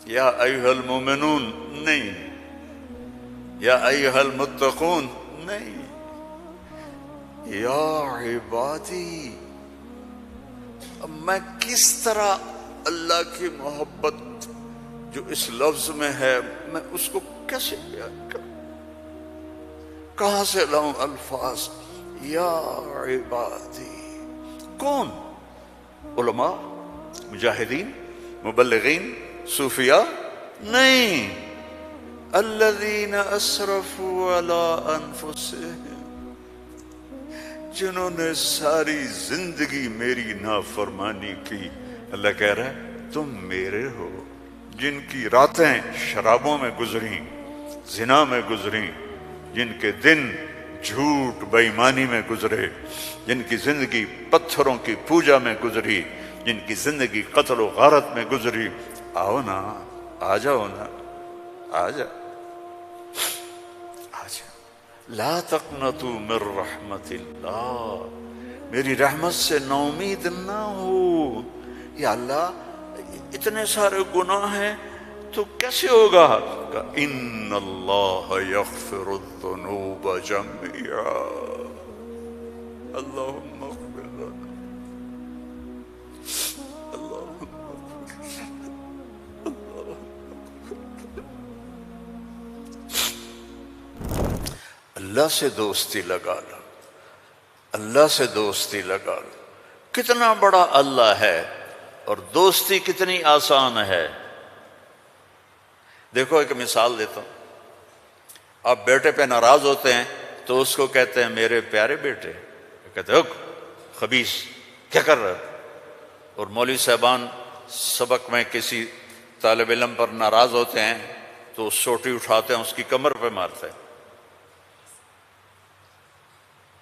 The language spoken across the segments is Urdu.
یا ایھا المومنون نہیں، یا ایھا المتقون نہیں، یا عبادی۔ اب میں کس طرح اللہ کی محبت جو اس لفظ میں ہے میں اس کو کیسے بیان کروں، کہاں سے لاؤں الفاظ؟ یا عبادی۔ کون؟ علماء، مجاہدین، مبلغین، صوفیاء؟ نہیں، الذین اسرفوا علی انفسہم، جنہوں نے ساری زندگی میری نافرمانی کی۔ اللہ کہہ رہا ہے تم میرے ہو، جن کی راتیں شرابوں میں گزریں، زنا میں گزریں، جن کے دن جھوٹ بے ایمانی میں گزرے، جن کی زندگی پتھروں کی پوجا میں گزری، جن کی زندگی قتل و غارت میں گزری۔ آؤ نا، آ جاؤ نا، آ جاؤ، آ جاؤ۔ لا تقنطوا من رحمت اللہ، میری رحمت سے نا امید نہ ہو۔ یا اللہ اتنے سارے گناہ ہیں تو کیسے ہوگا؟ ان اللہ یغفر الذنوب جميعا، اللہم اغفر لنا، اللہم اللہ سے دوستی لگا لو، اللہ سے دوستی لگا لو۔ کتنا بڑا اللہ ہے اور دوستی کتنی آسان ہے۔ دیکھو ایک مثال دیتا ہوں، آپ بیٹے پہ ناراض ہوتے ہیں تو اس کو کہتے ہیں میرے پیارے بیٹے، کہتے ہیں خبیث کیا کر رہے ہو؟ اور مولوی صاحبان سبق میں کسی طالب علم پر ناراض ہوتے ہیں تو سوٹی اٹھاتے ہیں اس کی کمر پہ مارتے ہیں۔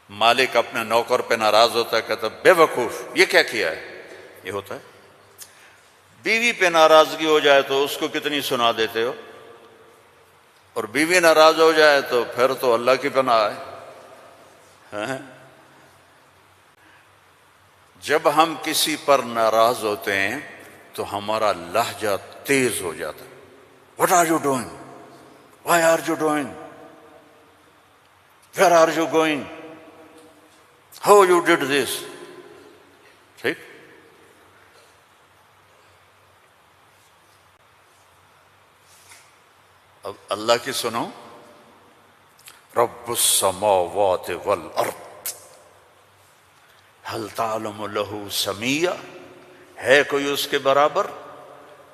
مالک اپنے نوکر پہ ناراض ہوتا ہے، کہتا ہے بے وقوف یہ کیا کیا ہے؟ یہ ہوتا ہے۔ بیوی پہ ناراضگی ہو جائے تو اس کو کتنی سنا دیتے ہو، اور بیوی ناراض ہو جائے تو پھر تو اللہ کی پناہ ہے۔ جب ہم کسی پر ناراض ہوتے ہیں تو ہمارا لہجہ تیز ہو جاتا ہے۔ What are you doing? Why are you doing? Where are you going? How you did this? ٹھیک؟ اب اللہ کی سنو، رب السماوات والارض هل تعلم له سمیہ، ہے کوئی اس کے برابر؟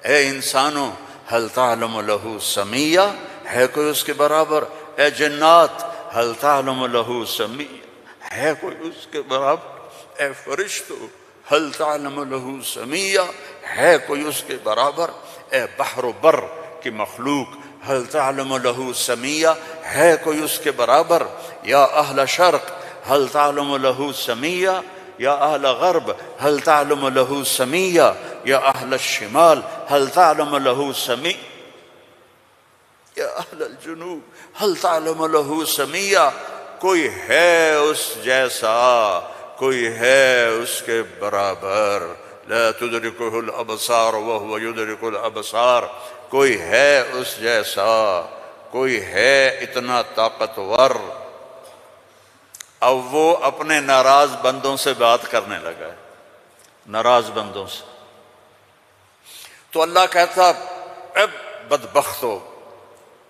اے انسانوں هل تعلم له سمیہ، ہے کوئی اس کے برابر؟ اے جنات هل تعلم له سمیہ، ہے کوئی اس کے برابر؟ اے فرشتو هل تعلم له سمیہ، ہے کوئی اس کے برابر؟ اے بحر و بر کی مخلوق هل تعلم له سمیہ، ہے کوئی اس کے برابر؟ یا اہل شرق هل تعلم له سمیہ، یا اہل غرب هل تعلم له سمیہ، یا اہل الشمال هل تعلم له سمیہ، یا اہل الجنوب هل تعلم له سمیہ۔ کوئی ہے اس جیسا، کوئی ہے اس کے برابر؟ لا تدرکہ الابصار وہو یدرک الابصار، کوئی ہے اس جیسا، کوئی ہے اتنا طاقتور۔ اب وہ اپنے ناراض بندوں سے بات کرنے لگا ہے، ناراض بندوں سے۔ تو اللہ کہتا اے بدبختو،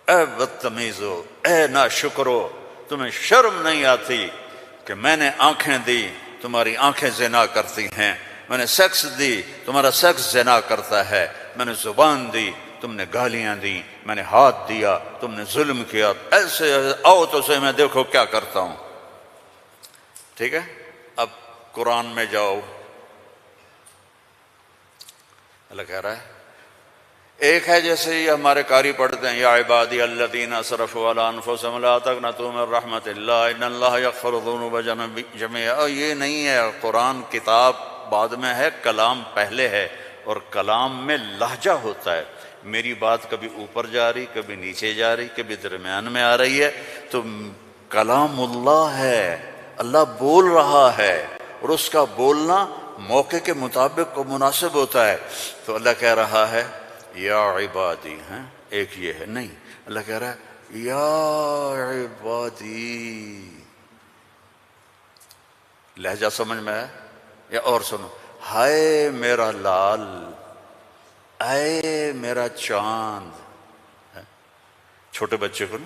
اے بدتمیزو، اے ناشکرو، تمہیں شرم نہیں آتی کہ میں نے آنکھیں دی، تمہاری آنکھیں زنا کرتی ہیں، میں نے سیکس دی، تمہارا سیکس زنا کرتا ہے، میں نے زبان دی، تم نے گالیاں دی، میں نے ہاتھ دیا، تم نے ظلم کیا، ایسے آؤ تو صحیح میں دیکھو کیا کرتا ہوں۔ ٹھیک ہے، اب قرآن میں جاؤ، اللہ کہہ رہا ہے ایک ہے جیسے یہ ہمارے قاری پڑھتے ہیں یا عبادی الذین اسرفوا علی انفسہم لا تقنطوا من رحمت اللہ ان اللہ یغفر الذنوب جميعا۔ یہ نہیں ہے، قرآن کتاب بعد میں ہے، کلام پہلے ہے، اور کلام میں لہجہ ہوتا ہے۔ میری بات کبھی اوپر جا رہی، کبھی نیچے جا رہی، کبھی درمیان میں آ رہی ہے، تو کلام اللہ ہے، اللہ بول رہا ہے، اور اس کا بولنا موقع کے مطابق کو مناسب ہوتا ہے۔ تو اللہ کہہ رہا ہے یا عبادی ہیں، ایک یہ ہے نہیں، اللہ کہہ رہا ہے یا عبادی. لہجہ سمجھ میں ہے یا اور سنو، ہائے میرا لال، اے میرا چاند. چھوٹے بچے کو نا،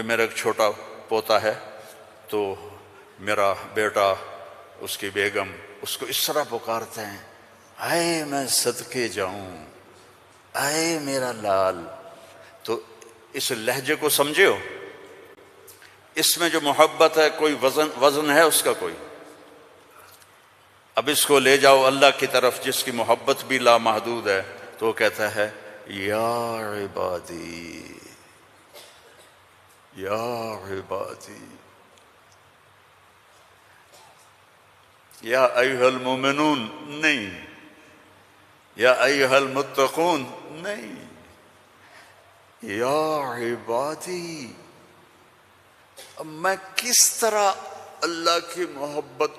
میرا ایک چھوٹا پوتا ہے تو میرا بیٹا، اس کی بیگم اس کو اس طرح پکارتے ہیں، اے میں صدقے جاؤں، اے میرا لال. تو اس لہجے کو سمجھے ہو، اس میں جو محبت ہے کوئی وزن ہے اس کا کوئی. اب اس کو لے جاؤ اللہ کی طرف جس کی محبت بھی لامحدود ہے، تو وہ کہتا ہے یا عبادی، یا عبادی، یا ایھا المؤمنون نہیں، یا ایھا المتقون نہیں، یا عبادی. اب میں کس طرح اللہ کی محبت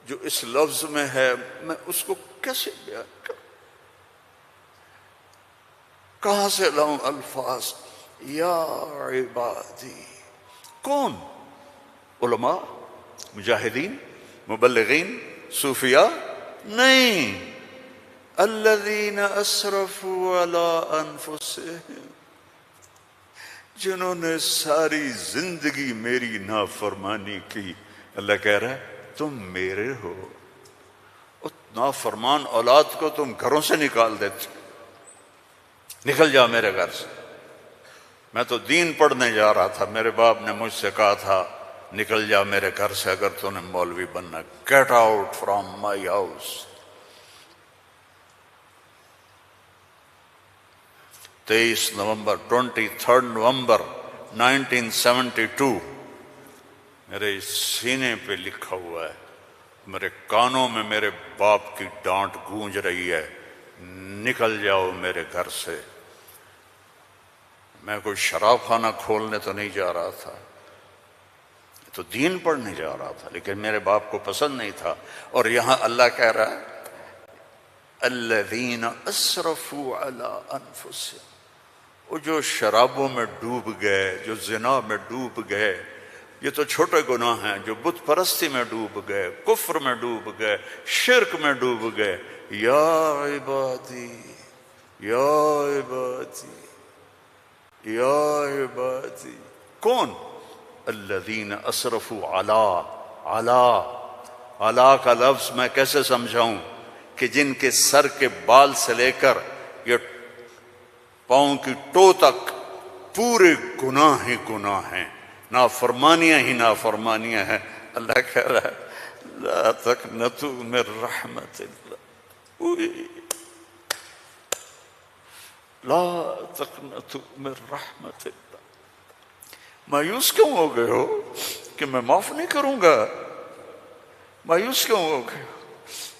جو اس لفظ میں ہے میں اس کو کیسے بیان کروں، کہاں سے لاؤں الفاظ؟ یا عبادی. کون؟ علماء، مجاہدین، مبلغین، صوفیاء؟ نہیں، الذین اسرفوا علی انفسہم، جنہوں نے ساری زندگی میری نافرمانی کی. اللہ کہہ رہا ہے تم میرے ہو. نافرمان اولاد کو تم گھروں سے نکال دیتے، نکل جاؤ میرے گھر سے. میں تو دین پڑھنے جا رہا تھا، میرے باپ نے مجھ سے کہا تھا نکل جا میرے گھر سے اگر تو نے مولوی بننا، get out from my house. 23 نومبر 1972 میرے سینے پہ لکھا ہوا ہے، میرے کانوں میں میرے باپ کی ڈانٹ گونج رہی ہے، نکل جاؤ میرے گھر سے. میں کوئی شراب خانہ کھولنے تو نہیں جا رہا تھا، تو دین پڑھنے جا رہا تھا، لیکن میرے باپ کو پسند نہیں تھا. اور یہاں اللہ کہہ رہا ہے الذین اسرفوا علی انفسہم، وہ جو شرابوں میں ڈوب گئے، جو زنا میں ڈوب گئے، یہ تو چھوٹے گناہ ہیں، جو بت پرستی میں ڈوب گئے، کفر میں ڈوب گئے، شرک میں ڈوب گئے. یا عبادی، یا عبادی، یا عبادی. کون؟ الذین اسرفوا علی کا لفظ میں کیسے سمجھاؤں کہ جن کے سر کے بال سے لے کر یہ پاؤں کی ٹو تک پورے گناہ ہی گناہ ہیں، نافرمانیاں ہی نافرمانیاں ہیں. اللہ کہہ رہا ہے لا تقنطوا من رحمت اللہ، لا تقنطوا من رحمت اللہ. مایوس کیوں ہو گئے ہو کہ میں معاف نہیں کروں گا؟ مایوس کیوں ہو گئے ہو؟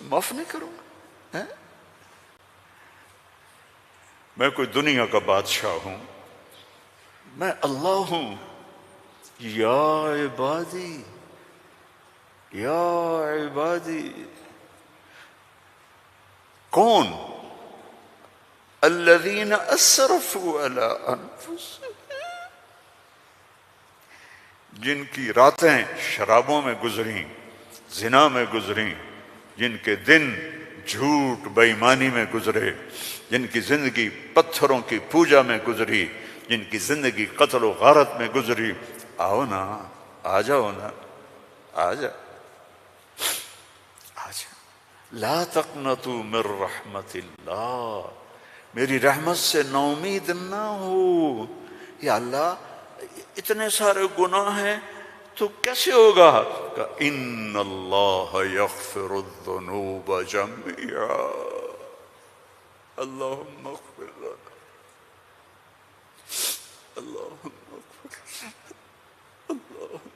معاف نہیں کروں گا. میں کوئی دنیا کا بادشاہ ہوں؟ میں اللہ ہوں. یا عبادی، یا عبادی. کون؟ الذین اسرفوا علی انفسہم، جن کی راتیں شرابوں میں گزریں، زنا میں گزریں، جن کے دن جھوٹ بے ایمانی میں گزرے، جن کی زندگی پتھروں کی پوجا میں گزری، جن کی زندگی قتل و غارت میں گزری. آؤ نا، آ جاؤ نا، آ جا، آ جا. لا تقنطوا من رحمت اللہ، میری رحمت سے نا امید نہ ہو. یا اللہ اتنے سارے گناہ ہیں تو کیسے ہوگا؟ کہ ان اللہ یغفر الذنوب جميعا، اللہم اغفر لنا، اللہم اغفر لنا، اللہم.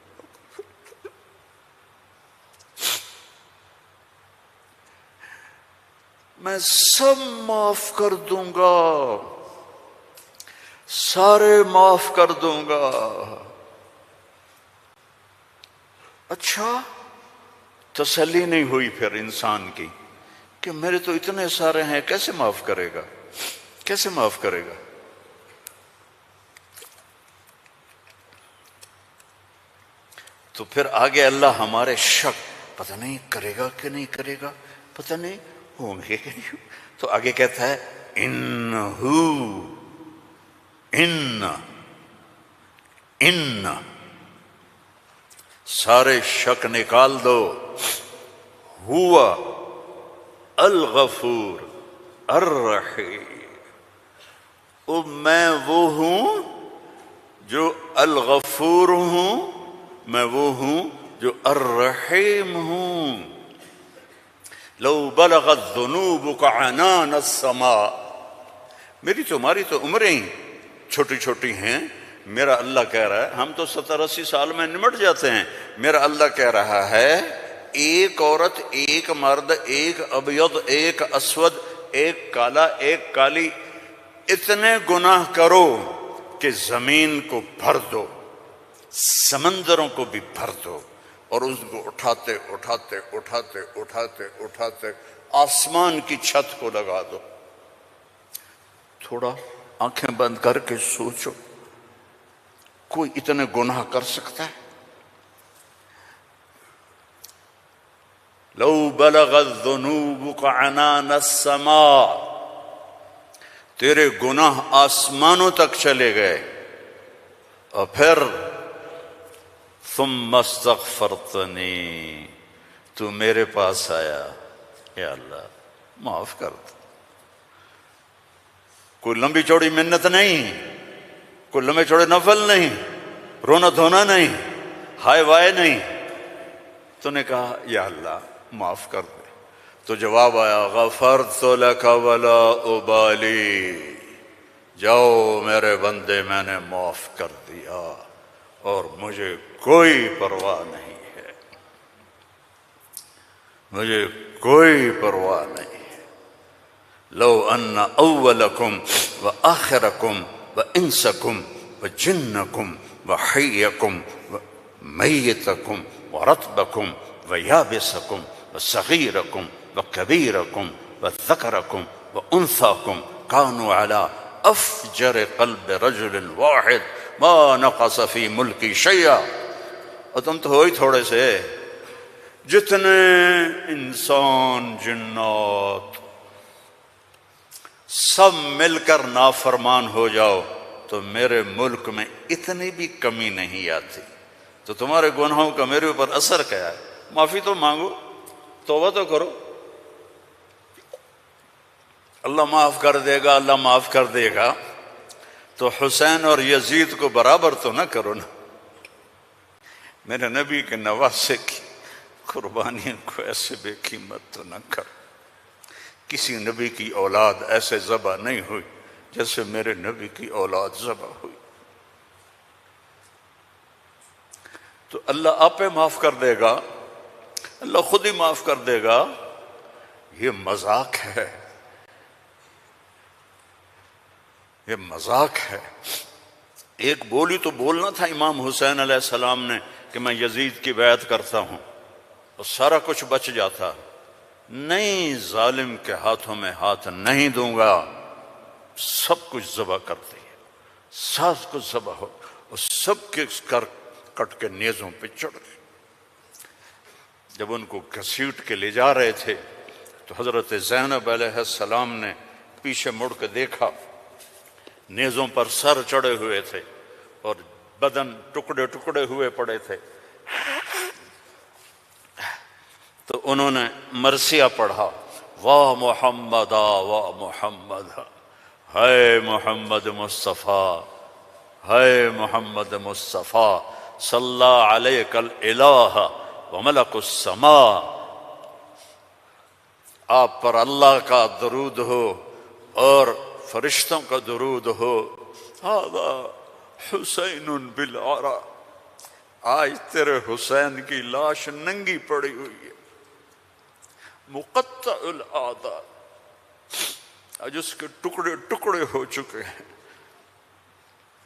میں سب معاف کر دوں گا، سارے معاف کر دوں گا. اچھا، تسلی نہیں ہوئی پھر انسان کی کہ میرے تو اتنے سارے ہیں، کیسے معاف کرے گا؟ کیسے معاف کرے گا؟ تو پھر آگے اللہ ہمارے شک، پتہ نہیں کرے گا کہ نہیں کرے گا، پتہ نہیں ہوں گے کہ نہیں، تو آگے کہتا ہے ان سارے شک نکال دو، ہوا الغفور الرحیم، میں وہ ہوں جو الغفور ہوں، میں وہ ہوں جو الرحیم ہوں۔ لو بلغت ذنوبک عنان السماء، میری تمہاری تو عمریں ہی چھوٹی چھوٹی ہیں، میرا اللہ کہہ رہا ہے، ہم تو 70-80 سال میں نمٹ جاتے ہیں، میرا اللہ کہہ رہا ہے ایک عورت، ایک مرد، ایک ابیض، ایک اسود، ایک کالا، ایک کالی، اتنے گناہ کرو کہ زمین کو بھر دو، سمندروں کو بھی بھر دو، اور اس کو اٹھاتے اٹھاتے اٹھاتے اٹھاتے اٹھاتے آسمان کی چھت کو لگا دو۔ تھوڑا آنکھیں بند کر کے سوچو، کوئی اتنے گناہ کر سکتا ہے؟ لو بلغت ذنوبک عنان السماء، تیرے گناہ آسمانوں تک چلے گئے، اور پھر ثم استغفرتنی، تو میرے پاس آیا، یا اللہ معاف کر دو۔ کوئی لمبی چوڑی منت نہیں، کوئی لمبے چوڑے نفل نہیں، رونا دھونا نہیں، ہائے وائے نہیں، تو نے کہا یا اللہ معاف کر دے، تو جواب آیا غفرت لک ولا ابالی، جاؤ میرے بندے میں نے معاف کر دیا اور مجھے کوئی پرواہ نہیں ہے، مجھے کوئی پرواہ نہیں ہے۔ لو ان اولکم وآخرکم وانسکم وجنکم وحیکم ومیتکم ورطبکم ویابسکم وصغیرکم وکبیرکم وذکرکم وانثاکم کانوا علی افجر قلب رجل واحد ما نقص فی ملکی شیئا، اور تم تو ہو ہی تھوڑے سے، جتنے انسان جنات سب مل کر نافرمان ہو جاؤ تو میرے ملک میں اتنی بھی کمی نہیں آتی، تو تمہارے گناہوں کا میرے اوپر اثر کیا ہے؟ معافی تو مانگو، توبہ تو کرو، اللہ معاف کر دے گا، اللہ معاف کر دے گا، تو حسین اور یزید کو برابر تو نہ کرو نا، میرے نبی کے نواسے کی قربانیوں کو ایسے بے قیمت تو نہ کرو۔ کسی نبی کی اولاد ایسے ذبح نہیں ہوئی جیسے میرے نبی کی اولاد ذبح ہوئی، تو اللہ آپ پہ معاف کر دے گا، اللہ خود ہی معاف کر دے گا۔ یہ مذاق ہے، یہ مذاق ہے۔ ایک بولی تو بولنا تھا امام حسین علیہ السلام نے کہ میں یزید کی بیعت کرتا ہوں اور سارا کچھ بچ جاتا، نہیں، ظالم کے ہاتھوں میں ہاتھ نہیں دوں گا، سب کچھ ذبح کر دیا، سب کچھ ذبح ہو، اور سب کے کٹ کے نیزوں پہ چڑھ گئے۔ جب ان کو گھسیٹ کے لے جا رہے تھے تو حضرت زینب علیہ السلام نے پیچھے مڑ کے دیکھا، نیزوں پر سر چڑھے ہوئے تھے اور بدن ٹکڑے ٹکڑے ہوئے پڑے تھے، تو انہوں نے مرثیہ پڑھا، واہ محمد واہ محمد، ہے محمد مصطفیٰ، ہے محمد مصطفیٰ، صلی علیک الالہ وملک السماء، آپ پر اللہ کا درود ہو اور فرشتوں کا درود ہو، ھذا حسین بالعرا، آج تیرے حسین کی لاش ننگی پڑی ہوئی ہے، مقطع الاعضاء، آج اس کے ٹکڑے ٹکڑے ہو چکے ہیں،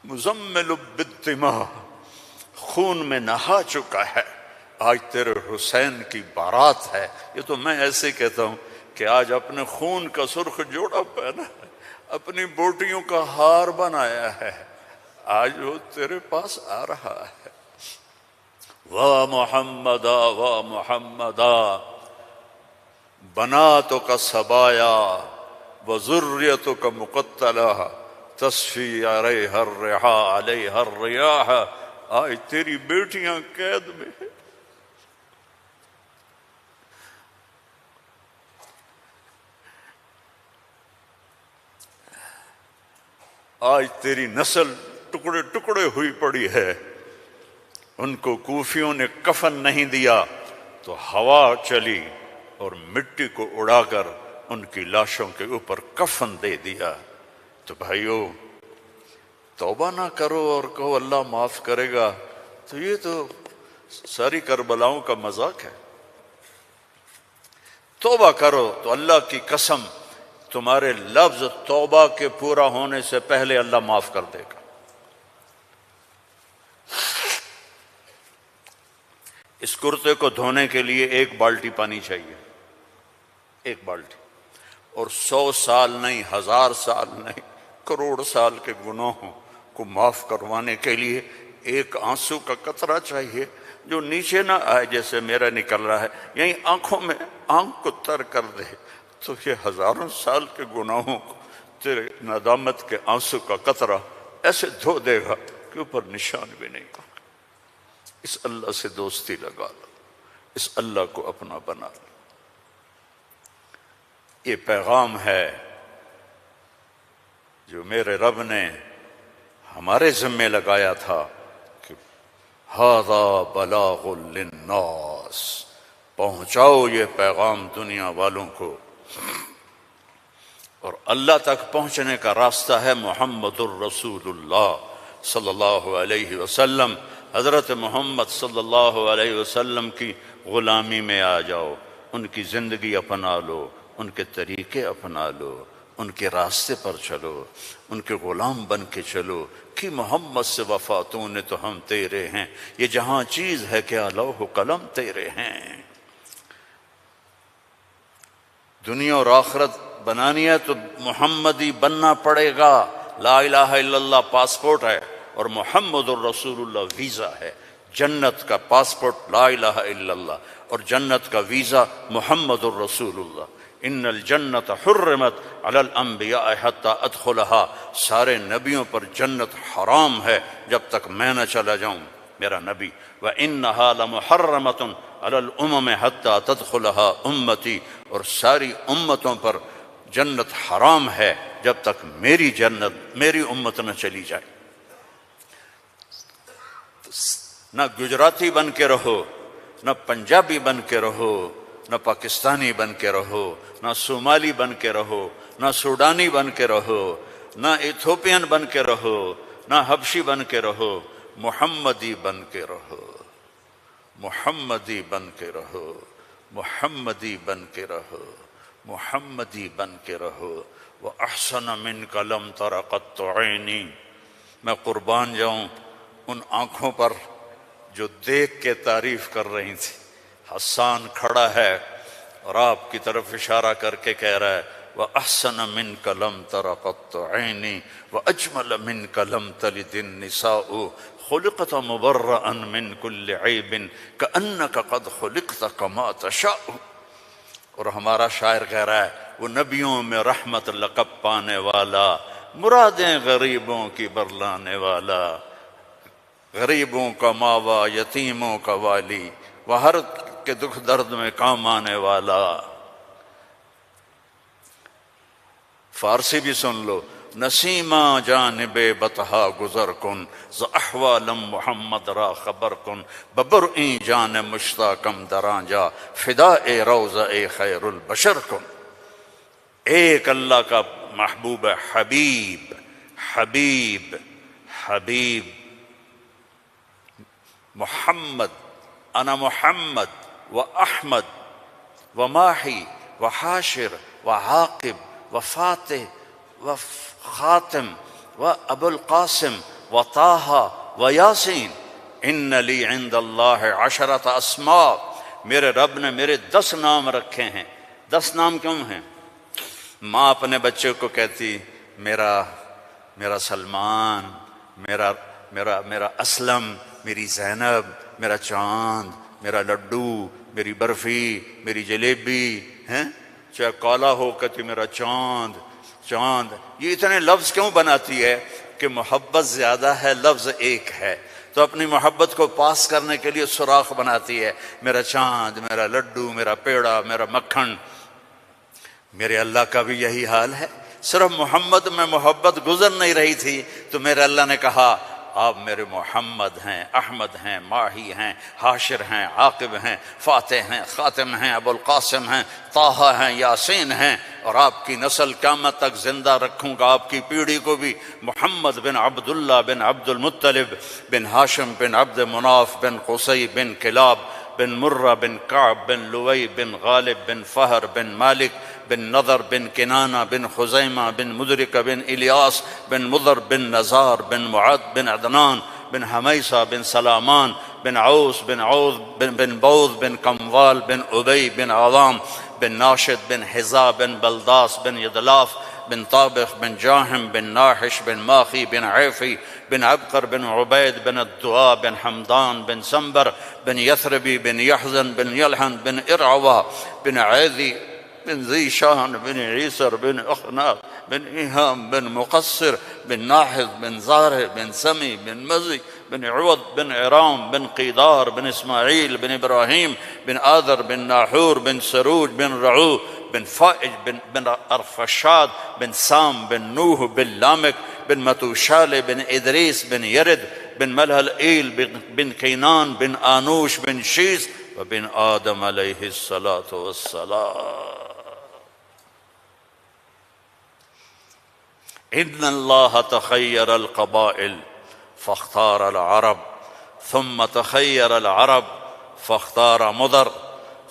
مزمل بالدماء، خون میں نہا چکا ہے، آج تیرے حسین کی بارات ہے۔ یہ تو میں ایسے کہتا ہوں کہ آج اپنے خون کا سرخ جوڑا پہنا ہے، اپنی بوٹیوں کا ہار بنایا ہے، آج وہ تیرے پاس آ رہا ہے۔ وا محمدا وا محمدا بناتک سبایا وذریتک مقتلہ تصفی علیہا الرحا علیہا الریاح، آج تیری بیٹیاں قید میں ہیں، آج تیری نسل ٹکڑے ٹکڑے ہوئی پڑی ہے۔ ان کو کوفیوں نے کفن نہیں دیا تو ہوا چلی اور مٹی کو اڑا کر ان کی لاشوں کے اوپر کفن دے دیا۔ تو بھائیو، توبہ نہ کرو اور کہو اللہ معاف کرے گا، تو یہ تو ساری کربلاؤں کا مذاق ہے۔ توبہ کرو تو اللہ کی قسم تمہارے لفظ توبہ کے پورا ہونے سے پہلے اللہ معاف کر دے گا۔ اس کرتے کو دھونے کے لیے 1 بالٹی پانی چاہیے، 1 بالٹی، اور 100 سال نہیں، 1000 سال نہیں، کروڑ سال کے گناہوں کو معاف کروانے کے لیے 1 آنسو کا قطرہ چاہیے جو نیچے نہ آئے جیسے میرا نکل رہا ہے، یہیں آنکھوں میں آنکھ کو تر کر دے، تو یہ ہزاروں سال کے گناہوں کو تیرے ندامت کے آنسو کا قطرہ ایسے دھو دے گا کہ اوپر نشان بھی نہیں ہوگا۔ اس اللہ سے دوستی لگا لو، اس اللہ کو اپنا بنا لو۔ یہ پیغام ہے جو میرے رب نے ہمارے ذمے لگایا تھا کہ ھذا بلاغ للناس، پہنچاؤ یہ پیغام دنیا والوں کو۔ اور اللہ تک پہنچنے کا راستہ ہے محمد الرسول اللہ صلی اللہ علیہ وسلم۔ حضرت محمد صلی اللہ علیہ وسلم کی غلامی میں آ جاؤ، ان کی زندگی اپنا لو، ان کے طریقے اپنا لو، ان کے راستے پر چلو، ان کے غلام بن کے چلو کہ محمد سے وفا تو نے تو ہم تیرے ہیں، یہ جہاں چیز ہے کیا لوح قلم تیرے ہیں۔ دنیا اور آخرت بنانی ہے تو محمدی بننا پڑے گا۔ لا الہ الا اللہ پاسپورٹ ہے اور محمد الرسول اللہ ویزا ہے۔ جنت کا پاسپورٹ لا الہ الا اللہ اور جنت کا ویزا محمد الرسول اللہ۔ ان الجنت حرمت علی الانبیاء حتی ادخلها، سارے نبیوں پر جنت حرام ہے جب تک میں نہ چلا جاؤں، میرا نبی۔ وَإِنَّهَا لَمُحَرَّمَةٌ عَلَى الْأُمَمِ حَتَّى تَدْخُلَهَا أُمَّتِي، اور ساری امتوں پر جنت حرام ہے جب تک میری جنت، میری امت نہ چلی جائے۔ نہ گجراتی بن کے رہو، نہ پنجابی بن کے رہو، نہ پاکستانی بن کے رہو، نہ صومالی بن کے رہو، نہ سوڈانی بن کے رہو، نہ ایتھوپین بن کے رہو، نہ حبشی بن کے رہو، محمدی بن کے رہو، محمدی بن کے رہو، محمدی بن کے رہو، محمدی بن کے رہو۔ وَأَحْسَنَ مِنْكَ لَمْ تَرَ قَطُّ عَيْنِي، میں قربان جاؤں ان آنکھوں پر جو دیکھ کے تعریف کر رہی تھی۔ حسان کھڑا ہے اور آپ کی طرف اشارہ کر کے کہہ رہا ہے وَأَحْسَنَ مِنْكَ لَمْ تَرَ قَطُّ عَيْنِي وَأَجْمَلَ مِنْكَ لَمْ تَلِدِ النِّسَاءُ خُلِقْتَ مُبَرَّأً مِنْ كُلِّ عَيْبٍ كَأَنَّكَ قَدْ خُلِقْتَ كَمَا تَشَاءُ۔ اور ہمارا شاعر کہہ رہا ہے وہ نبیوں میں رحمت لقب پانے والا، مرادیں غریبوں کی برلانے والا، غریبوں کا ماوا، یتیموں کا والی، وہ ہر کے دکھ درد میں کام آنے والا۔ فارسی بھی سن لو، نسیمہ جانب بطحا گزر کن، ز احوالم محمد را خبر کن، ببرئیں جان مشتاقم دراں جا، فدا اے روضہ اے خیر البشر کن۔ ایک اللہ کا محبوب ہے، حبیب حبیب حبیب محمد، انا محمد و احمد و ماہی و حاشر و عاقب و فاتح و خاتم و ابو القاسم و طٰہٰ و یاسین، ان لی عند اللہ عشرۃ اسماء، میرے رب نے میرے 10 نام رکھے ہیں۔ 10 نام کیوں ہیں؟ ماں اپنے بچے کو کہتی میرا سلمان، میرا اسلم، میری زینب، میرا چاند، میرا لڈو، میری برفی، میری جلیبی ہیں، چاہے کالا ہو کہتی میرا چاند چاند. یہ اتنے لفظ کیوں بناتی ہے؟ کہ محبت زیادہ ہے، لفظ ایک ہے، تو اپنی محبت کو پاس کرنے کے لیے سوراخ بناتی ہے. میرا چاند، میرا لڈو، میرا پیڑا، میرا مکھن. میرے اللہ کا بھی یہی حال ہے. صرف محمد میں محبت گزر نہیں رہی تھی تو میرے اللہ نے کہا آپ میرے محمد ہیں، احمد ہیں، ماہی ہیں، حاشر ہیں، عاقب ہیں، فاتح ہیں، خاتم ہیں، ابو القاسم ہیں، طٰہٰ ہیں، یاسین ہیں، اور آپ کی نسل قیامت تک زندہ رکھوں گا، آپ کی پیڑھی کو بھی. محمد بن عبداللہ بن عبد المطلب بن ہاشم بن عبد مناف بن قصی بن کلاب بن مرہ بن کعب بن لوئی بن غالب بن فہر بن مالک بن نضر بن کنانہ بن خزیمہ بن مدرکہ بن الیاس بن مضر بن نزار بن معد بن عدنان بن حمیصہ بن سلامان بن عوس بن عوذ بن بوذ بن کموال بن ابی بن عظام بن ناشد بن حذا بن بلداس بن یدلاف بن طابخ بن جاہم بن ناحش بن ماخی بن عیفی بن عبقر بن عبید بن الدعاء بن حمدان بن سنبر بن یثربی بن یحزن بن یلحن بن ارعوہ بن عیذی بن ذی شان بن عیسر بن اخناق بن ایہام بن مقصر بن ناحذ بن زارع بن سمی بن مزی بن عوض بن عرام بن قیدار بن اسماعیل بن ابراہیم بن آذر بن ناحور بن سروج بن رعو بن فائج بن ارفشاد بن سام بن نوح بن لامک بن متوشال بن ادریس بن یرد بن ملہلئیل بن کینان بن آنوش بن شیس وبن آدم علیہ الصلاۃ والسلام. ان اللہ تخیر القبائل فاختار العرب ثم تخیر العرب فاختار مضر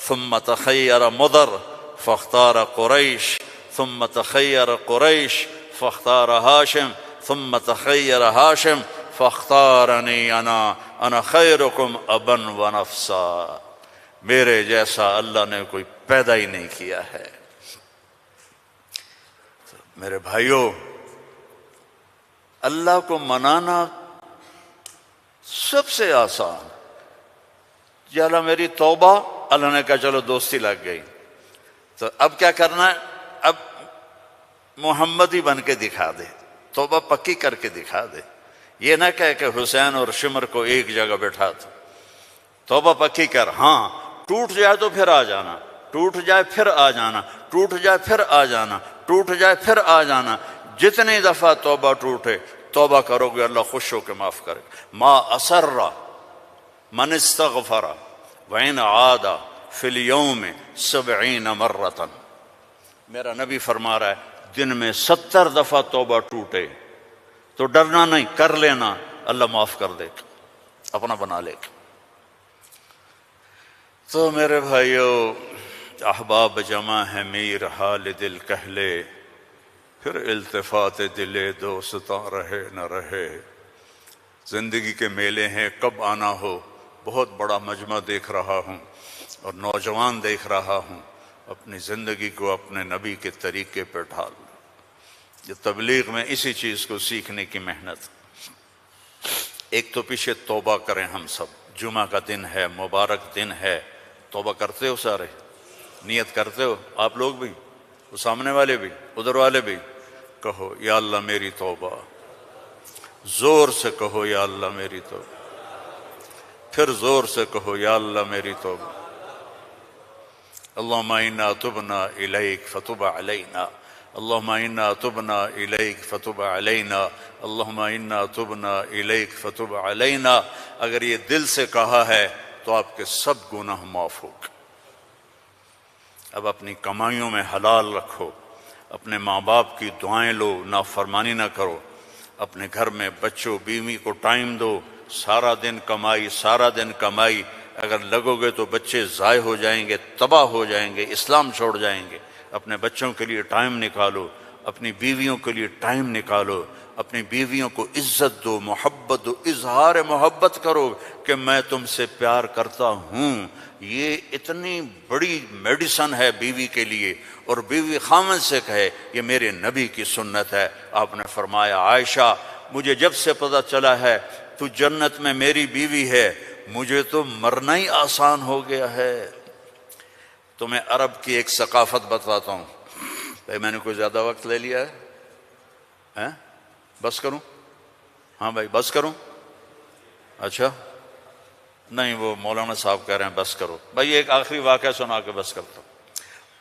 ثم تخیر مضر فاختار قریش ثم تخیر قریش فاختار ہاشم ثم تخیر ہاشم فاختارنی انا خیرکم ابا و نفسا. میرے جیسا اللہ نے کوئی پیدا ہی نہیں کیا ہے. میرے بھائیوں، اللہ کو منانا سب سے آسان. یا اللہ میری توبہ، اللہ نے کہا چلو دوستی لگ گئی، تو اب کیا کرنا ہے؟ اب محمدی بن کے دکھا دے، توبہ پکی کر کے دکھا دے. یہ نہ کہے کہ حسین اور شمر کو ایک جگہ بٹھا دو. توبہ پکی کر. ہاں ٹوٹ جائے تو پھر آ جانا، ٹوٹ جائے پھر آ جانا، ٹوٹ جائے پھر آ جانا، ٹوٹ جائے پھر آ جانا. جتنی دفعہ توبہ ٹوٹے توبہ کرو گے اللہ خوش ہو کے معاف کرے. ما اسر من استغفر وإن عاد فی اليوم 70 مرۃ. میرا نبی فرما رہا ہے دن میں 70 دفعہ توبہ ٹوٹے تو ڈرنا نہیں، کر لینا، اللہ معاف کر دے گا، اپنا بنا لے گا. تو میرے بھائیو، احباب جمع ہے میر حال دل کہہ لے، پھر التفات دل دوستاں رہے نہ رہے. زندگی کے میلے ہیں، کب آنا ہو. بہت بڑا مجمع دیکھ رہا ہوں اور نوجوان دیکھ رہا ہوں. اپنی زندگی کو اپنے نبی کے طریقے پہ ڈھال. یہ تبلیغ میں اسی چیز کو سیکھنے کی محنت. ایک تو پیچھے توبہ کریں ہم سب. جمعہ کا دن ہے، مبارک دن ہے. توبہ کرتے ہو سارے؟ نیت کرتے ہو آپ لوگ بھی، وہ سامنے والے بھی، ادھر والے بھی؟ کہو یا اللہ میری توبہ. زور سے کہو یا اللہ میری توبہ. پھر زور سے کہو یا اللہ میری توبہ. اللہم انا تبنا الیک فتب علینا، اللہم انا تبنا الیک فتب علینا، اللہم انا تبنا الیک فتب علینا. اگر یہ دل سے کہا ہے تو آپ کے سب گناہ معاف ہو گئے. اب اپنی کمائیوں میں حلال رکھو، اپنے ماں باپ کی دعائیں لو، نافرمانی نہ کرو. اپنے گھر میں بچوں بیوی کو ٹائم دو. سارا دن کمائی، سارا دن کمائی، اگر لگو گے تو بچے ضائع ہو جائیں گے، تباہ ہو جائیں گے، اسلام چھوڑ جائیں گے. اپنے بچوں کے لیے ٹائم نکالو، اپنی بیویوں کے لیے ٹائم نکالو. اپنی بیویوں کو عزت دو، محبت دو، اظہار محبت کرو کہ میں تم سے پیار کرتا ہوں۔ یہ اتنی بڑی میڈیسن ہے بیوی کے لیے، اور بیوی خامن سے کہے یہ میرے نبی کی سنت ہے۔ آپ نے فرمایا عائشہ مجھے جب سے پتہ چلا ہے تو جنت میں میری بیوی ہے، مجھے تو مرنا ہی آسان ہو گیا ہے۔ تمہیں عرب کی ایک ثقافت بتاتا ہوں۔ بھائی میں نے کوئی زیادہ وقت لے لیا ہے؟ بس کروں؟ ہاں بھائی بس کروں؟ اچھا نہیں، وہ مولانا صاحب کہہ رہے ہیں بس کرو۔ بھائی ایک آخری واقعہ سنا کے بس کرتا ہوں۔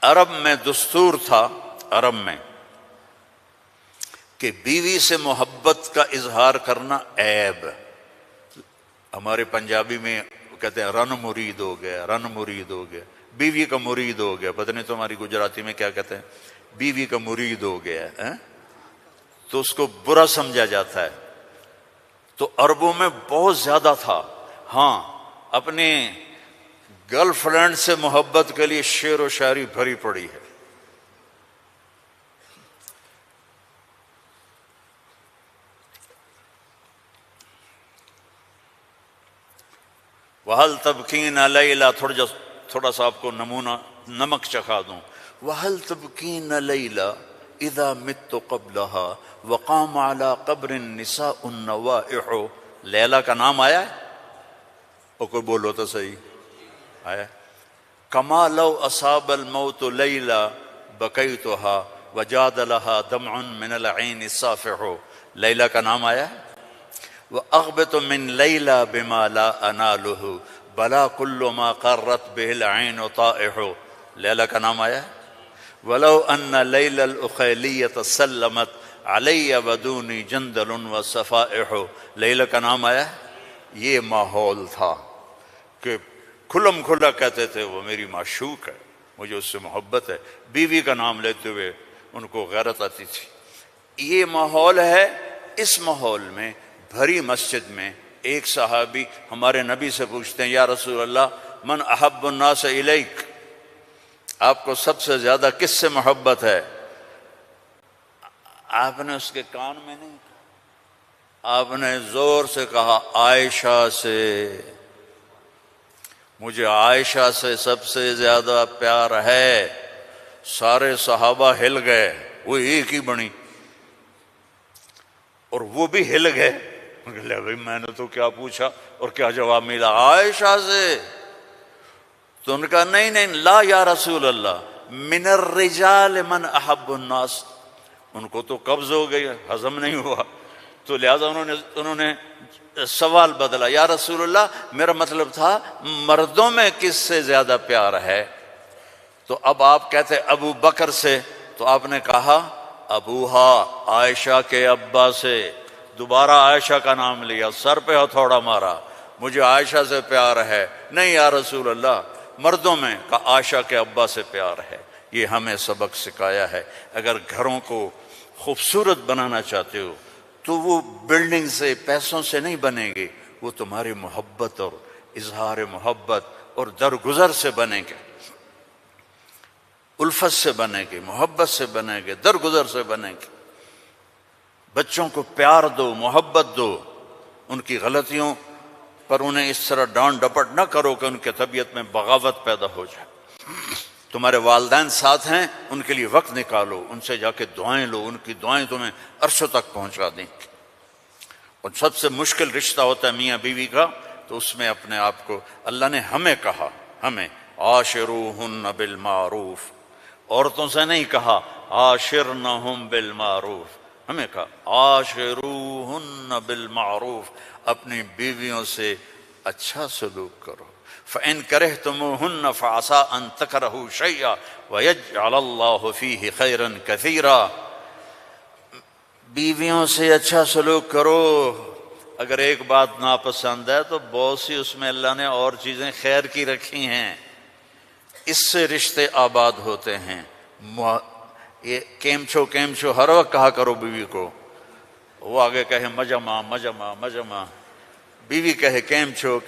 عرب میں دستور تھا، عرب میں، کہ بیوی سے محبت کا اظہار کرنا عیب۔ ہمارے پنجابی میں کہتے ہیں رن مرید ہو گیا، رن مرید ہو گیا، بیوی کا مرید ہو گیا۔ پتہ نہیں تمہاری گجراتی میں کیا کہتے ہیں، بیوی کا مرید ہو گیا ہے، تو اس کو برا سمجھا جاتا ہے۔ تو عربوں میں بہت زیادہ تھا۔ ہاں اپنے گرل فرینڈ سے محبت کے لیے شعر و شاعری بھری پڑی ہے۔ وَهَلْ تَبْكِينَ لَيْلَا، تھوڑا سا آپ کو نمونہ نمک چکھا دوں۔ وَهَلْ تَبْكِينَ لَيْلَا اِذَا مِتُّ قَبْلَهَا وَقَامَ عَلَىٰ قَبْرِ النِّسَاءُ النَّوَائِحُ۔ لیلا کا نام آیا ہے؟ اور کوئی بولو تو صحیح آیا ہے۔ كَمَا لَوْ أَصَابَ الْمَوْتُ لَيْلَا بَكَيْتُهَا وَجَادَ لَهَا دَمْعٌ مِّنَ الْعَيْنِ الصَّافِحُ۔ لیلا کا نام آیا ہے؟ وَأَغْبِطُ مِن لَيْلَا بِمَا لَا أَنَالُهُ بَلَا كُلُّ مَا قَرَّتْ بِهِ الْعَيْنُ طَائِحُ۔ لیلا کا نام آیا ہے؟ وَلَوْ أَنَّ لَيْلَ الْأُخَيْلِيَّةَ سَلَّمَتْ عَلَيَّ وَدُونِي جَنْدَلٌ وَصَفَائِحُ۔ لیلا کا نام آیا ہے؟ یہ ماحول تھا کہ کھلم کھلا کہتے تھے وہ میری معشوق ہے، مجھے اس سے محبت ہے، بیوی کا نام لیتے ہوئے ان کو غیرت آتی تھی۔ یہ ماحول ہے۔ اس ماحول میں بھری مسجد میں ایک صحابی ہمارے نبی سے پوچھتے ہیں یا رسول اللہ من احب الناس الیک، آپ کو سب سے زیادہ کس سے محبت ہے؟ آپ نے اس کے کان میں نہیں کہا، آپ نے زور سے کہا عائشہ سے، مجھے عائشہ سے سب سے زیادہ پیار ہے۔ سارے صحابہ ہل گئے، وہ ایک ہی بنی اور وہ بھی ہل گئے۔ لے بھائی میں نے تو کیا پوچھا اور کیا جواب ملا، عائشہ سے۔ تو ان کا نہیں نہیں لا یا رسول اللہ من الرجال من احب الناس، ان کو تو قبض ہو گئی، ہضم نہیں ہوا، تو لہذا انہوں نے سوال بدلا، یا رسول اللہ میرا مطلب تھا مردوں میں کس سے زیادہ پیار ہے؟ تو اب آپ کہتے ابو بکر سے، تو آپ نے کہا ابوہا، عائشہ کے ابا سے۔ دوبارہ عائشہ کا نام لیا، سر پہ ہتھوڑا مارا، مجھے عائشہ سے پیار ہے۔ نہیں یا رسول اللہ مردوں میں، کہا عائشہ کے ابا سے پیار ہے۔ یہ ہمیں سبق سکھایا ہے۔ اگر گھروں کو خوبصورت بنانا چاہتے ہو تو وہ بلڈنگ سے، پیسوں سے نہیں بنیں گے، وہ تمہاری محبت اور اظہار محبت اور درگزر سے بنیں گے، الفت سے بنیں گے، محبت سے بنیں گے، درگزر سے بنیں گے۔ بچوں کو پیار دو، محبت دو، ان کی غلطیوں پر انہیں اس طرح ڈانٹ ڈپٹ نہ کرو کہ ان کے طبیعت میں بغاوت پیدا ہو جائے۔ تمہارے والدین ساتھ ہیں، ان کے لیے وقت نکالو، ان سے جا کے دعائیں لو، ان کی دعائیں تمہیں عرشوں تک پہنچا دیں گی۔ اور سب سے مشکل رشتہ ہوتا ہے میاں بیوی کا، تو اس میں اپنے آپ کو اللہ نے ہمیں کہا، ہمیں عاشروہن بالمعروف، عورتوں سے نہیں کہا عاشرنہم بالمعروف، ہمیں کہا عاشروہن بالمعروف، اپنی بیویوں سے اچھا سلوک کرو۔ فَإِن كَرِهْتُمُوهُنَّ فَعَسَىٰ أَن تَكْرَهُوا شَيْئًا وَيَجْعَلَ اللَّهُ فِيهِ خَيْرًا كَثِيرًا۔ بیویوں سے اچھا سلوک کرو، اگر ایک بات ناپسند ہے تو بہت سی اس میں اللہ نے اور چیزیں خیر کی رکھی ہیں، اس سے رشتے آباد ہوتے ہیں۔ یہ کیم چھو ہر وقت کہا کرو بیوی کو، وہ آگے کہے مجمع مجمع مجمع، بیوی کہے کیم چھو،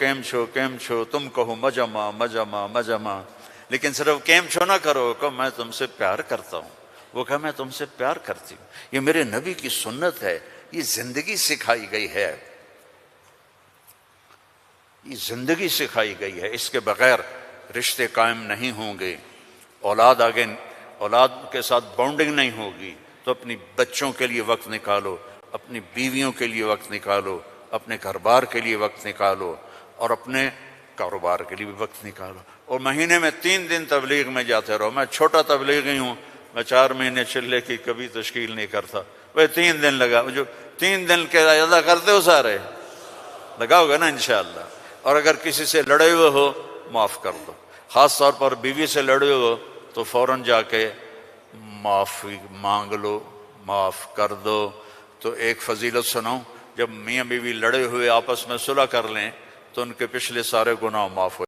تم کہو مجمع مجمع مجمع، لیکن صرف کیم چھو نہ کرو، کہ میں تم سے پیار کرتا ہوں، وہ کہے میں تم سے پیار کرتی ہوں۔ یہ میرے نبی کی سنت ہے یہ زندگی سکھائی گئی ہے، یہ زندگی سکھائی گئی ہے، اس کے بغیر رشتے قائم نہیں ہوں گے، اولاد کے ساتھ بانڈنگ نہیں ہوگی۔ تو اپنی بچوں کے لیے وقت نکالو، اپنی بیویوں کے لیے وقت نکالو، اپنے گھر بار کے لیے وقت نکالو، اور اپنے کاروبار کے لیے بھی وقت نکالو۔ اور مہینے میں 3 دن تبلیغ میں جاتے رہو۔ میں چھوٹا تبلیغی ہوں، میں 4 مہینے چلے کی کبھی تشکیل نہیں کرتا، وہ 3 دن لگا، جو 3 دن کے ادا کرتے ہو سارے لگاؤ گے نا انشاءاللہ۔ اور اگر کسی سے لڑے ہوئے ہو معاف کر دو، خاص طور پر بیوی سے لڑے ہو تو فوراً جا کے معافی مانگ لو، معاف کر دو۔ تو ایک فضیلت سنو، جب میاں بیوی لڑے ہوئے آپس میں صلح کر لیں تو ان کے پچھلے سارے گناہ معاف ہو